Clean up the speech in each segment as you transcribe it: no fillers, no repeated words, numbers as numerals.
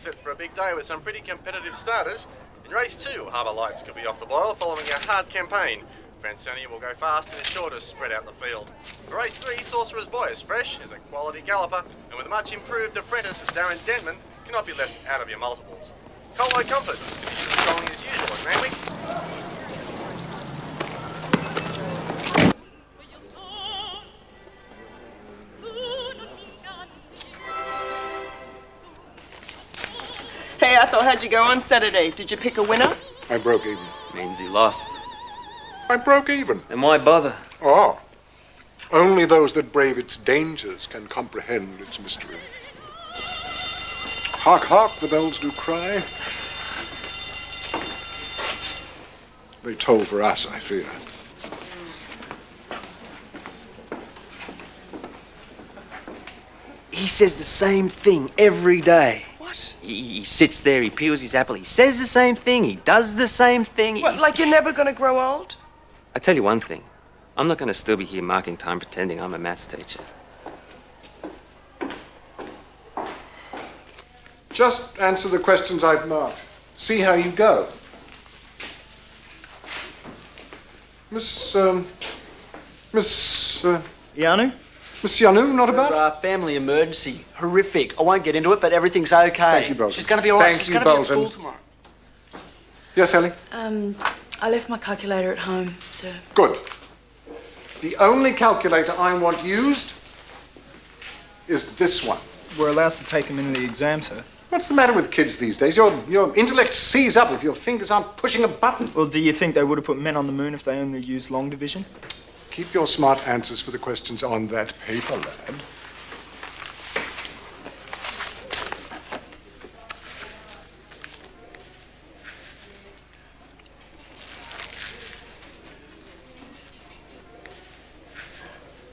set for a big day with some pretty competitive starters. In race 2, Harbour Lights could be off the boil following a hard campaign. Franconi will go fast and is sure to spread out the field. For race 3, Sorcerer's Boy is fresh, is a quality galloper, and with a much improved apprentice, Darren Denman cannot be left out of your multiples. Colo Comfort, conditions strong as usual at Randwick. Hey, Ethel, how'd you go on Saturday? Did you pick a winner? I broke even. Means he lost. I broke even. And why bother? Ah. Only those that brave its dangers can comprehend its mystery. Hark, hark, the bells do cry. They toll for us, I fear. He says the same thing every day. What? He sits there, he peels his apple, he says the same thing, he does the same thing. What, like you're never gonna grow old? I tell you one thing, I'm not gonna still be here marking time pretending I'm a maths teacher. Just answer the questions I've marked. See how you go. Miss Yanu? Miss Yanu, not about? Family emergency. Horrific. I won't get into it, but everything's okay. Thank you, Bolton. She's going to be all right. Thank She's you, going to be at Bolton. school tomorrow. Yes, Ellie? I left my calculator at home, sir. Good. The only calculator I want used is this one. We're allowed to take them in the exam, sir. What's the matter with kids these days? Your intellect sees up if your fingers aren't pushing a button. Well, do you think they would have put men on the moon if they only used long division? Keep your smart answers for the questions on that paper, lad.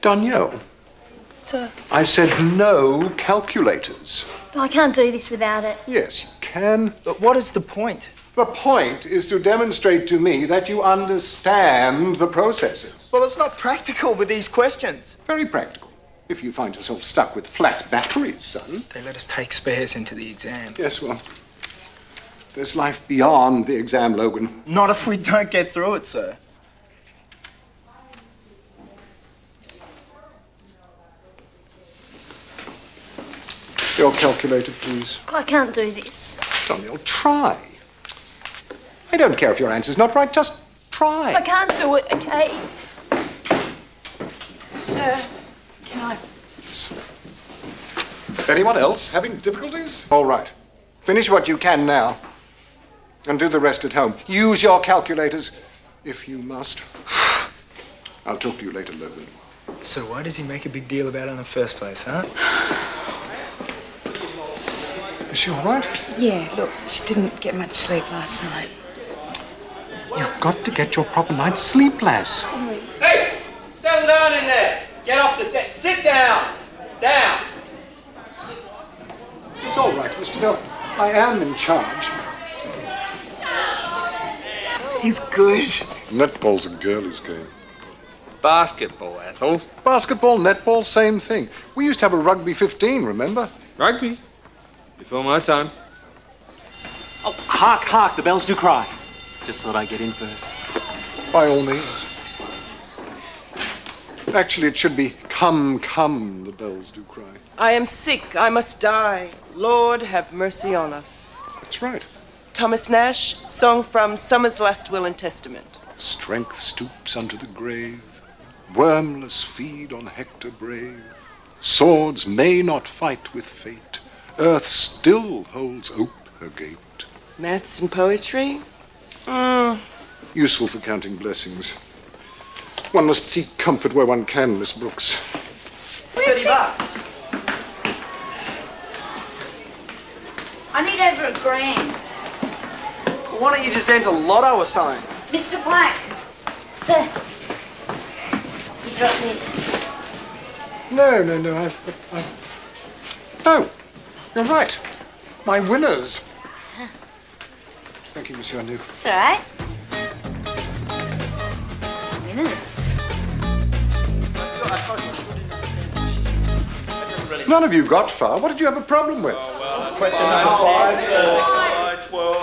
Danielle, Sir, I said no calculators. I can't do this without it. Yes, you can. But what is the point? The point is to demonstrate to me that you understand the processes. Well, it's not practical with these questions. Very practical. If you find yourself stuck with flat batteries, son. They let us take spares into the exam. Yes, well, there's life beyond the exam, Logan. Not if we don't get through it, sir. Your calculator, please. I can't do this. Daniel, try. I don't care if your answer's not right, just try. I can't do it, okay? Sir, can I? Anyone else having difficulties? All right. Finish what you can now. And do the rest at home. Use your calculators if you must. I'll talk to you later, Logan. So why does he make a big deal about it in the first place, huh? Is she all right? Yeah, look, she didn't get much sleep last night. You've got to get your proper night's sleep, lass. Hey! Settle down in there. Get off the deck. Sit down. Down. It's all right, Mr. Bell. I am in charge. He's good. Netball's a girlies' game. Basketball, Ethel. Basketball, netball, same thing. We used to have a rugby 15, remember? Rugby? Before my time. Oh, hark, hark, the bells do cry. Just thought I'd get in first. By all means. Actually, it should be come, come, the bells do cry. I am sick. I must die. Lord, have mercy on us. That's right. Thomas Nash, song from Summer's Last Will and Testament. Strength stoops unto the grave. Wormless feed on Hector brave. Swords may not fight with fate. Earth still holds ope her gate. Maths and poetry? Useful for counting blessings. One must seek comfort where one can, Miss Brooks. $30. I need over $1,000. Well, why don't you just enter lotto or something? Mr. Pike. Sir. You dropped this. No, Oh, you're right. My winners. Thank you, Monsieur Anu. It's all right. Winners. None of you got far. What did you have a problem with? Oh, well, Question number 5, sir.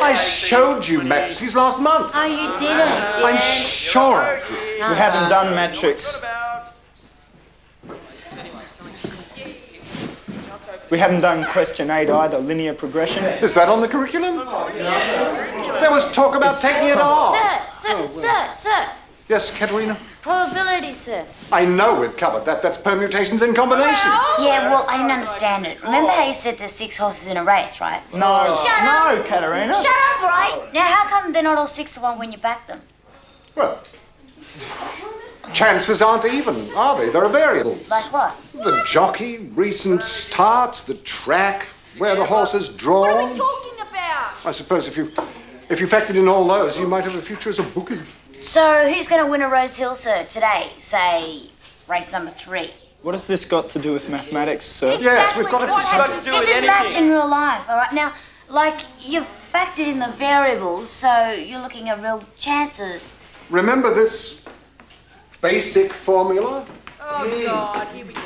I showed you matrices last month. Oh, you didn't. I'm sure I did. We haven't done matrix. We haven't done question 8 either, linear progression. Is that on the curriculum? There was talk about taking it off. Sir. Yes, Katerina? Probability, sir. I know we've covered that. That's permutations and combinations. Yeah, well, I didn't understand it. Remember how you said there's 6 horses in a race, right? No, Shut no, up. Katerina. Shut up, right? Now, how come they're not all 6 to 1 when you back them? Well, chances aren't even, are they? There are variables. Like what? The jockey, recent starts, the track, where the horse is drawn. What are we talking about? I suppose if you factored in all those, you might have a future as a bookie. So, who's going to win a Rose Hill, sir, today? Say, race number 3. What has this got to do with mathematics, sir? Yes, we've got it for something. This is maths in real life, all right? Now, like, you've factored in the variables, so you're looking at real chances. Remember this basic formula? Oh, God, here we go.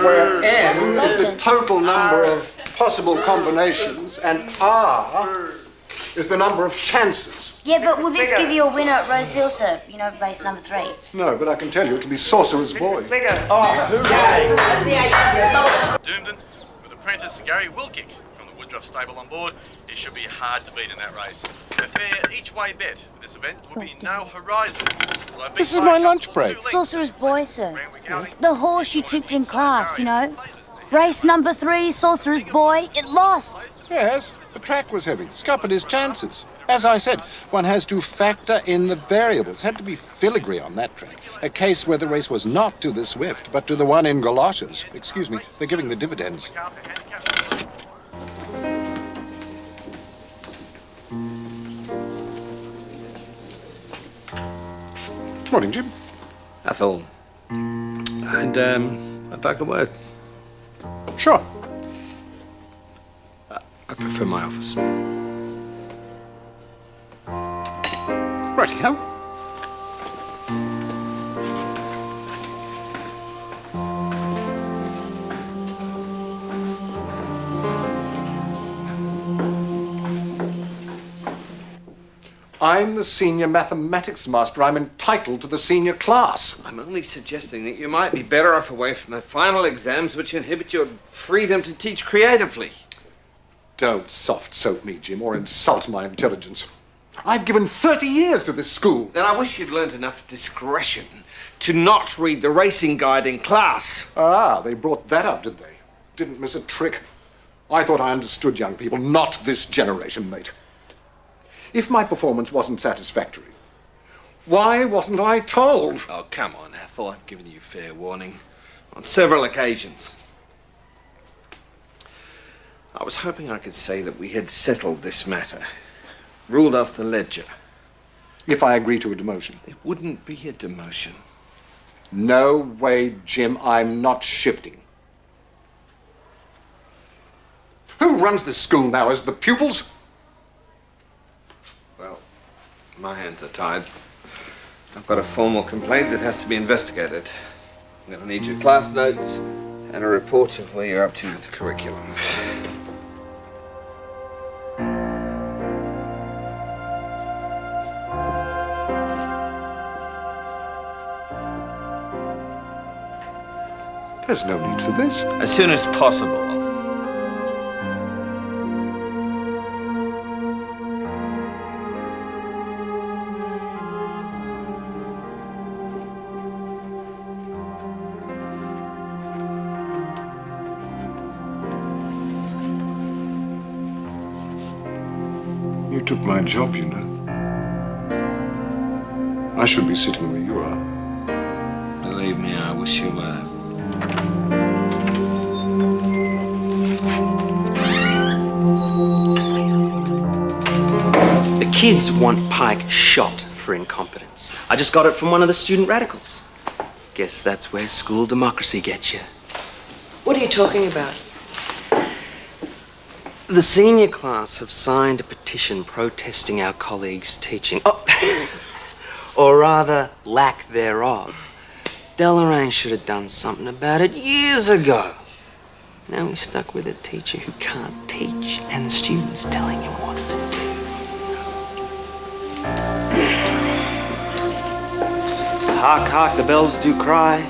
Where n is the total number of possible combinations and r is the number of chances. Yeah, but will this give you a winner at Rose Hill, sir? You know, race number 3. No, but I can tell you it'll be Sorcerer's Boy. Doomden, with apprentice Gary Wilkick from the Woodruff stable on board, it should be hard to beat in that race. A fair each-way bet for this event would be No Horizon. This is my lunch break. Sorcerer's Boy, sir. The horse you tipped in class, you know. Race number 3, Sorcerer's Boy, it lost. Yes, the track was heavy. Scuppered his chances. As I said, one has to factor in the variables. Had to be filigree on that track. A case where the race was not to the Swift, but to the one in galoshes. Excuse me, they're giving the dividends. Morning, Jim. Ethel. And, I'd like a word. Sure. I prefer my office. Righty-ho. I'm the senior mathematics master. I'm entitled to the senior class. I'm only suggesting that you might be better off away from the final exams which inhibit your freedom to teach creatively. Don't soft-soap me, Jim, or insult my intelligence. I've given 30 years to this school. Then I wish you'd learned enough discretion to not read the racing guide in class. Ah, they brought that up, did they? Didn't miss a trick. I thought I understood young people, not this generation, mate. If my performance wasn't satisfactory, why wasn't I told? Oh, come on, Ethel. I've given you fair warning on several occasions. I was hoping I could say that we had settled this matter, ruled off the ledger. If I agree to a demotion. It wouldn't be a demotion. No way, Jim. I'm not shifting. Who runs this school now? Is it the pupils? Well, my hands are tied. I've got a formal complaint that has to be investigated. I'm going to need your class notes and a report of where you're up to with the curriculum. There's no need for this. As soon as possible. You took my job, you know. I should be sitting where you are. Believe me, I wish you were. The kids want Pike shot for incompetence. I just got it from one of the student radicals. Guess that's where school democracy gets you. What are you talking about? The senior class have signed a petition protesting our colleagues' teaching. Oh, or rather, lack thereof. Deloraine should have done something about it years ago. Now we're stuck with a teacher who can't teach and the students telling him what to do. Hark, hark, the bells do cry.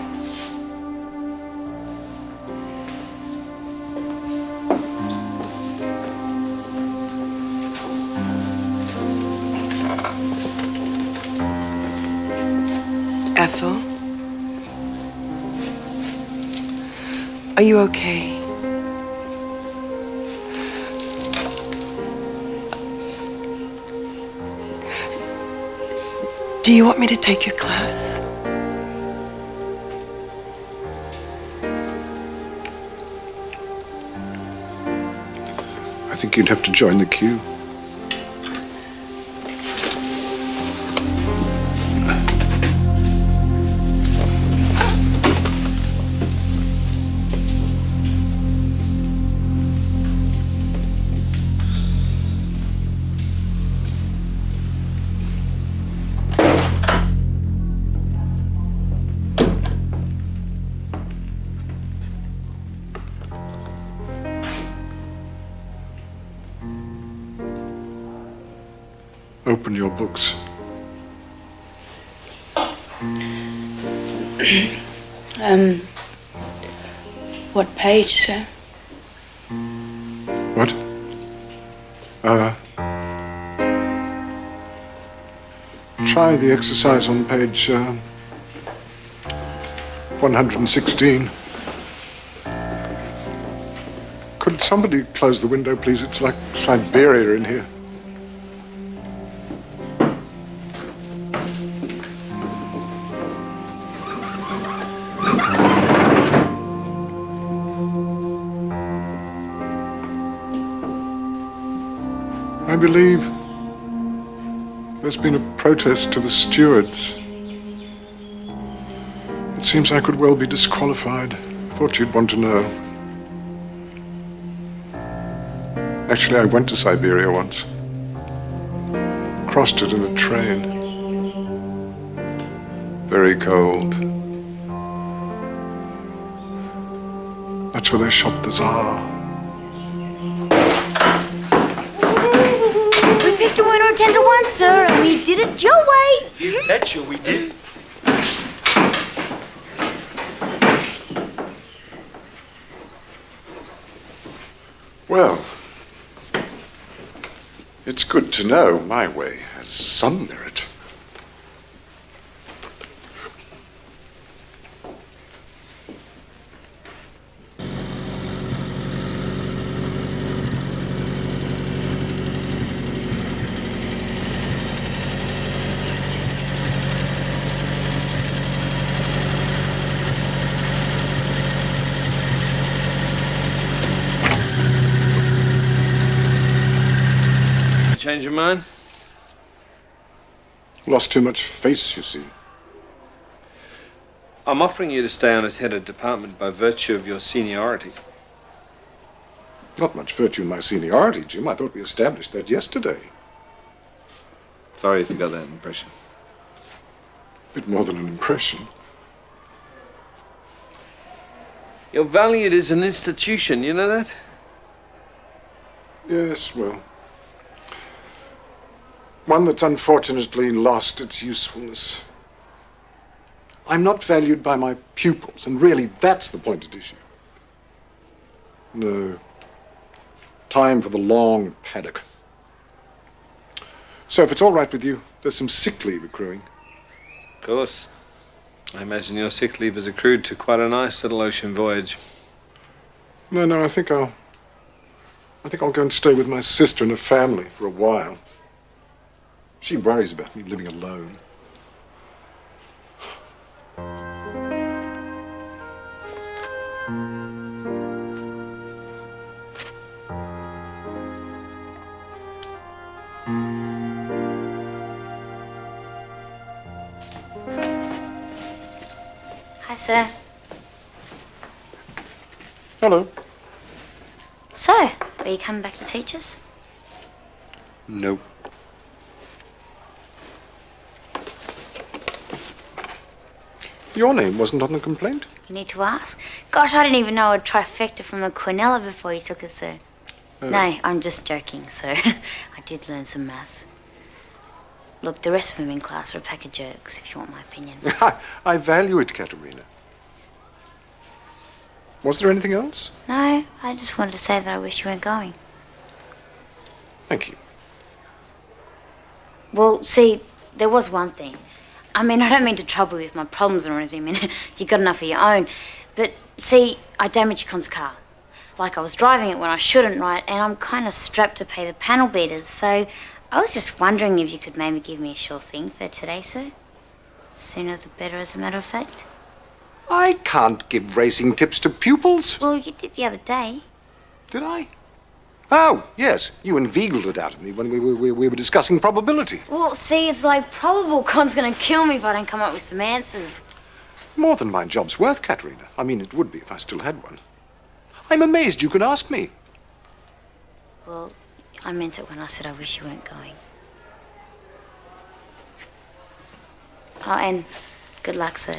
Ethel? Are you okay? Do you want me to take your class? I think you'd have to join the queue. Open your books. What page, sir? What? Try the exercise on page 116. Could somebody close the window, please? It's like Siberia in here. I believe there's been a protest to the stewards. It seems I could well be disqualified. Thought you'd want to know. Actually, I went to Siberia once. Crossed it in a train. Very cold. That's where they shot the Tsar. We picked a winner 10 to 1, sir, and we did it your way. You betcha we did. Well, it's good to know my way has some merit. Change your mind? Lost too much face, you see. I'm offering you to stay on as head of department by virtue of your seniority. Not much virtue in my seniority, Jim. I thought we established that yesterday. Sorry if you got that impression. Bit more than an impression. You're valued as an institution, you know that? Yes, well, one that's unfortunately lost its usefulness. I'm not valued by my pupils, and really that's the point at issue. No. Time for the long paddock. So if it's all right with you, there's some sick leave accruing. Of course. I imagine your sick leave has accrued to quite a nice little ocean voyage. No, I think I'll go and stay with my sister and her family for a while. She worries about me living alone. Hi, sir. Hello. So, are you coming back to teach us? No. Your name wasn't on the complaint. You need to ask? Gosh, I didn't even know a trifecta from a Quinella before you took us, sir. No, I'm just joking, sir. I did learn some maths. Look, the rest of them in class are a pack of jerks, if you want my opinion. I value it, Katerina. Was there anything else? No, I just wanted to say that I wish you weren't going. Thank you. Well, see, there was one thing. I mean, I don't mean to trouble you with my problems or anything. I mean, you got enough of your own. But, see, I damaged Con's car. Like I was driving it when I shouldn't, right? And I'm kind of strapped to pay the panel beaters. So I was just wondering if you could maybe give me a sure thing for today, sir. Sooner the better, as a matter of fact. I can't give racing tips to pupils. Well, you did the other day. Did I? Oh, yes. You inveigled it out of me when we were discussing probability. Well, see, it's like probable Con's gonna kill me if I don't come up with some answers. More than my job's worth, Katerina. I mean, it would be if I still had one. I'm amazed you could ask me. Well, I meant it when I said I wish you weren't going. Oh, and good luck, sir.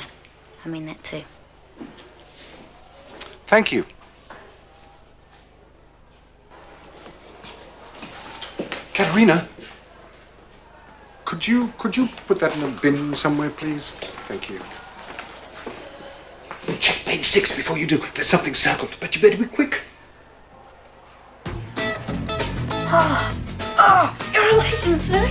I mean that too. Thank you. Katerina, could you put that in a bin somewhere, please? Thank you. Check page 6 before you do. There's something circled, but you better be quick. You're a legend, sir.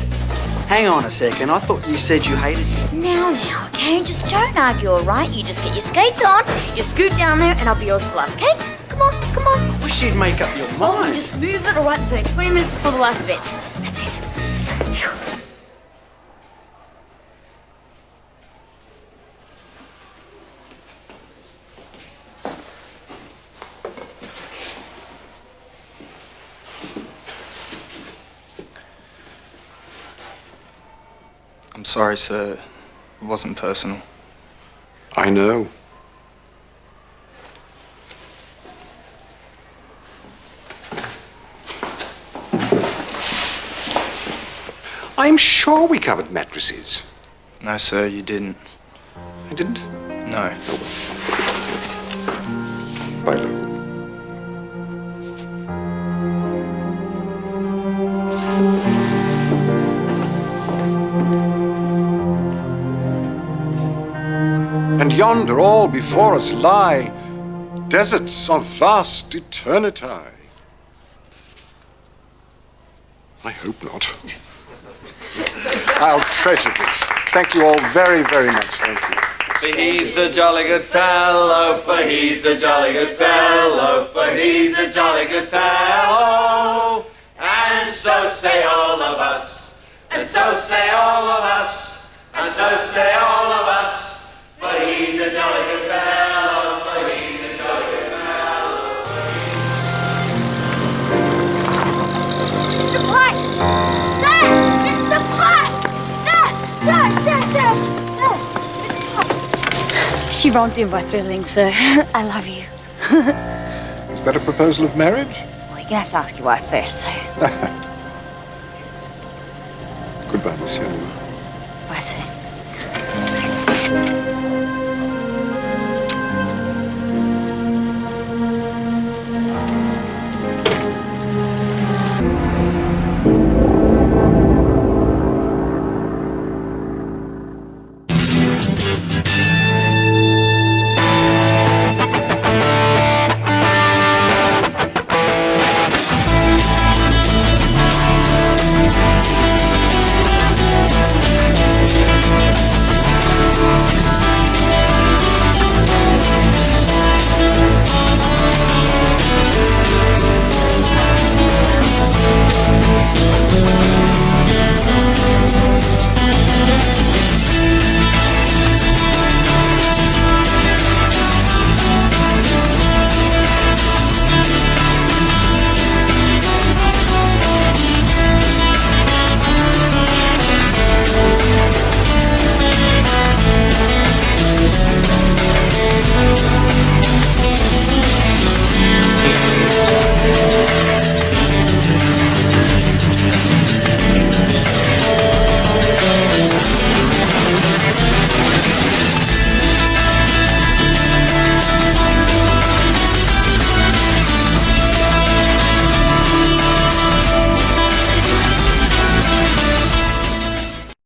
Hang on a second. I thought you said you hated me. Now, okay? Just don't argue, all right? You just get your skates on, you scoot down there, and I'll be yours for life, okay? Come on, come on. Wish you'd make up your Oh, mind. just move it, all right? So 20 minutes before the last bit. That's it. Phew. I'm sorry, sir. It wasn't personal. I know. I'm sure we covered mattresses. No, sir, you didn't. I didn't? No. Bye, Lou. And yonder all before us lie deserts of vast eternity. I hope not. I'll treasure this. Thank you all very, very much. Thank you. For he's a jolly good fellow, for he's a jolly good fellow, for he's a jolly good fellow. And so say all of us, and so say all of us, and so say all of us. For he's a jolly good fellow, for he's a jolly good fellow. Mr. Pike! Sir! Mr. Pike! Sir! Mr. Pike! She romped in by thrilling, sir. I love you. Is that a proposal of marriage? Well, you're gonna have to ask your wife first, so. Goodbye, Monsieur. Bye, sir.